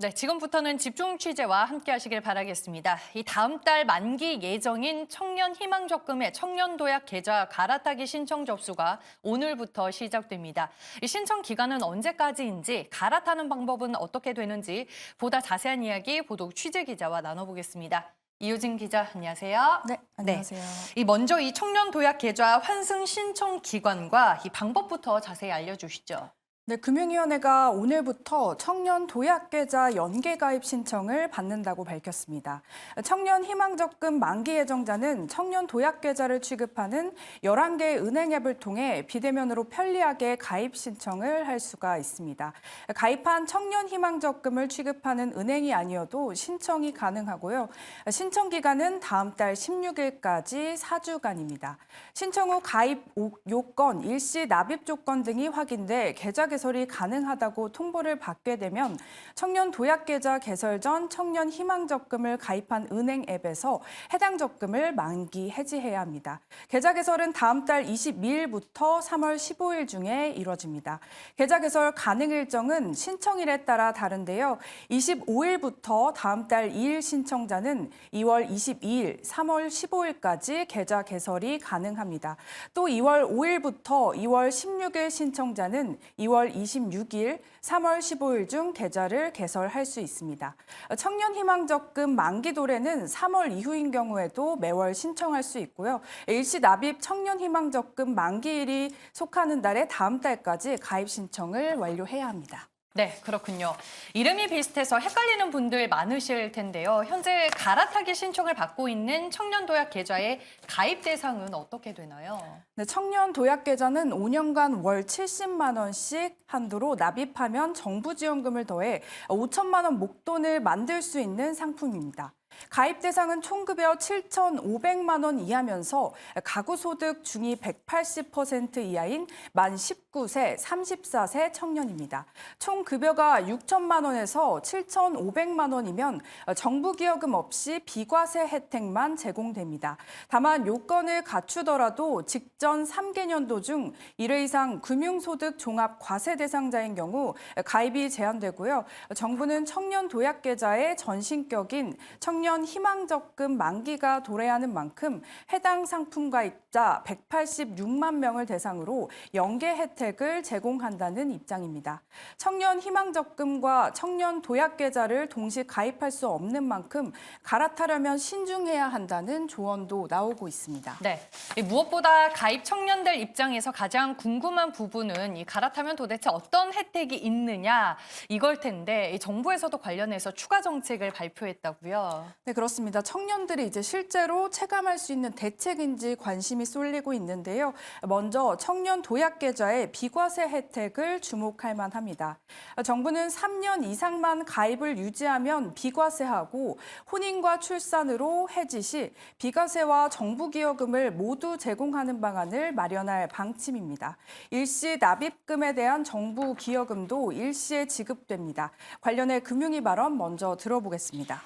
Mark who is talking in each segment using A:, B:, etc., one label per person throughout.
A: 네, 지금부터는 집중 취재와 함께 하시길 바라겠습니다. 이 다음 달 만기 예정인 청년 희망적금의 청년도약 계좌 갈아타기 신청 접수가 오늘부터 시작됩니다. 이 신청 기간은 언제까지인지, 갈아타는 방법은 어떻게 되는지 보다 자세한 이야기 보도 취재 기자와 나눠보겠습니다. 이유진 기자, 안녕하세요.
B: 네, 안녕하세요.
A: 먼저 이 청년도약 계좌 환승 신청 기관과 이 방법부터 자세히 알려주시죠.
B: 네, 금융위원회가 오늘부터 청년 도약계좌 연계 가입 신청을 받는다고 밝혔습니다. 청년 희망적금 만기 예정자는 청년 도약계좌를 취급하는 11개 은행 앱을 통해 비대면으로 편리하게 가입 신청을 할 수가 있습니다. 가입한 청년 희망적금을 취급하는 은행이 아니어도 신청이 가능하고요. 신청 기간은 다음 달 16일까지 4주간입니다. 신청 후 가입 요건, 일시 납입 조건 등이 확인돼 계좌 개설이 가능하다고 통보를 받게 되면 청년 도약계좌 개설 전 청년 희망적금을 가입한 은행 앱에서 해당 적금을 만기 해지해야 합니다. 계좌 개설은 다음 달 22일부터 3월 15일 중에 이뤄집니다. 계좌 개설 가능 일정은 신청일에 따라 다른데요. 25일부터 다음 달 2일 신청자는 2월 22일, 3월 15일까지 계좌 개설이 가능합니다. 또 2월 5일부터 2월 16일 신청자는 2월 26일, 3월 15일 중 계좌를 개설할 수 있습니다. 청년 희망적금 만기 도래는 3월 이후인 경우에도 매월 신청할 수 있고요. 일시 납입 청년 희망적금 만기일이 속하는 달에 다음 달까지 가입 신청을 완료해야 합니다.
A: 네, 그렇군요. 이름이 비슷해서 헷갈리는 분들 많으실 텐데요. 현재 갈아타기 신청을 받고 있는 청년도약 계좌의 가입 대상은 어떻게 되나요?
B: 네, 청년 도약 계좌는 5년간 월 70만 원씩 한도로 납입하면 정부 지원금을 더해 5천만 원 목돈을 만들 수 있는 상품입니다. 가입 대상은 총급여 7,500만 원 이하면서 가구 소득 중위 180% 이하인 만 19세, 34세 청년입니다. 총 급여가 6천만 원에서 7,500만 원이면 정부 기여금 없이 비과세 혜택만 제공됩니다. 다만 요건을 갖추더라도 직전 3개년도 중 1회 이상 금융소득 종합 과세 대상자인 경우 가입이 제한되고요. 정부는 청년 도약 계좌의 전신격인 청년 희망적금 만기가 도래하는 만큼 해당 상품 가입자 186만 명을 대상으로 연계 혜택을 제공한다는 입장입니다. 청년 희망적금과 청년 도약 계좌를 동시 가입할 수 없는 만큼 갈아타려면 신중해야 한다는 조언도 나오고 있습니다.
A: 네, 무엇보다 가입 청년들 입장에서 가장 궁금한 부분은 이 갈아타면 도대체 어떤 혜택이 있느냐 이걸 텐데 정부에서도 관련해서 추가 정책을 발표했다고요.
B: 네, 그렇습니다. 청년들이 이제 실제로 체감할 수 있는 대책인지 관심이 쏠리고 있는데요. 먼저 청년 도약 계좌의 비과세 혜택을 주목할 만합니다. 정부는 3년 이상만 가입을 유지하면 비과세하고 혼인과 출산으로 해지 시 비과세와 정부 기여금을 모두 제공하는 방안을 마련할 방침입니다. 일시 납입금에 대한 정부 기여금도 일시에 지급됩니다. 관련해 금융위 발언 먼저 들어보겠습니다.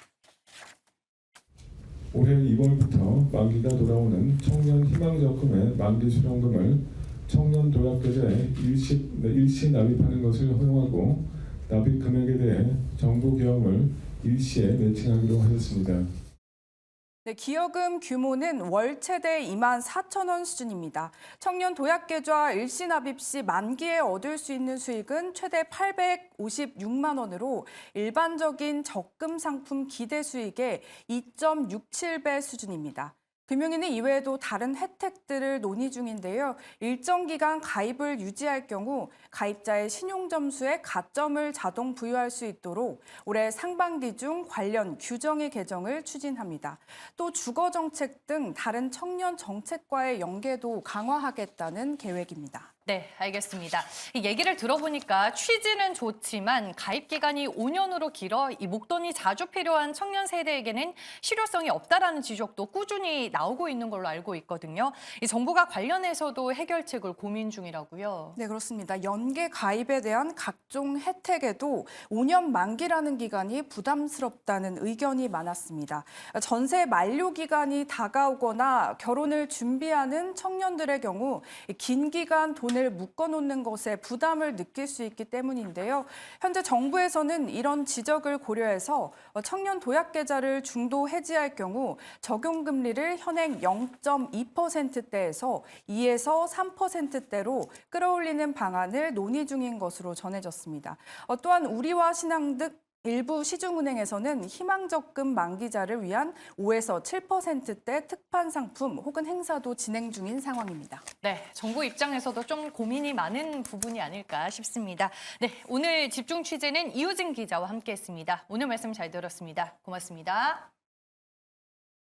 C: 올해 2월부터 만기가 돌아오는 청년 희망적금의 만기 수령금을 청년 도약계좌에 일시 납입하는 것을 허용하고 납입 금액에 대해 정부 기여금을 일시에 매칭하기로 하였습니다.
B: 네, 기여금 규모는 월 최대 2만 4천 원 수준입니다. 청년 도약계좌 일시 납입 시 만기에 얻을 수 있는 수익은 최대 856만 원으로 일반적인 적금 상품 기대 수익의 2.67배 수준입니다. 금융위는 이외에도 다른 혜택들을 논의 중인데요. 일정 기간 가입을 유지할 경우 가입자의 신용점수에 가점을 자동 부여할 수 있도록 올해 상반기 중 관련 규정의 개정을 추진합니다. 또 주거정책 등 다른 청년 정책과의 연계도 강화하겠다는 계획입니다.
A: 네, 알겠습니다. 이 얘기를 들어보니까 취지는 좋지만 가입 기간이 5년으로 길어 이 목돈이 자주 필요한 청년 세대에게는 실효성이 없다라는 지적도 꾸준히 나오고 있는 걸로 알고 있거든요. 이 정부가 관련해서도 해결책을 고민 중이라고요.
B: 네, 그렇습니다. 연계 가입에 대한 각종 혜택에도 5년 만기라는 기간이 부담스럽다는 의견이 많았습니다. 전세 만료 기간이 다가오거나 결혼을 준비하는 청년들의 경우 긴 기간 돈을 묶어놓는 것에 부담을 느낄 수 있기 때문인데요. 현재 정부에서는 이런 지적을 고려해서 청년 도약 계좌를 중도 해지할 경우 적용 금리를 현행 0.2%대에서 2에서 3%대로 끌어올리는 방안을 논의 중인 것으로 전해졌습니다. 또한 우리와 신한 등 일부 시중은행에서는 희망적금 만기자를 위한 5에서 7%대 특판 상품 혹은 행사도 진행 중인 상황입니다.
A: 네, 정부 입장에서도 좀 고민이 많은 부분이 아닐까 싶습니다. 네, 오늘 집중 취재는 이우진 기자와 함께했습니다. 오늘 말씀 잘 들었습니다. 고맙습니다.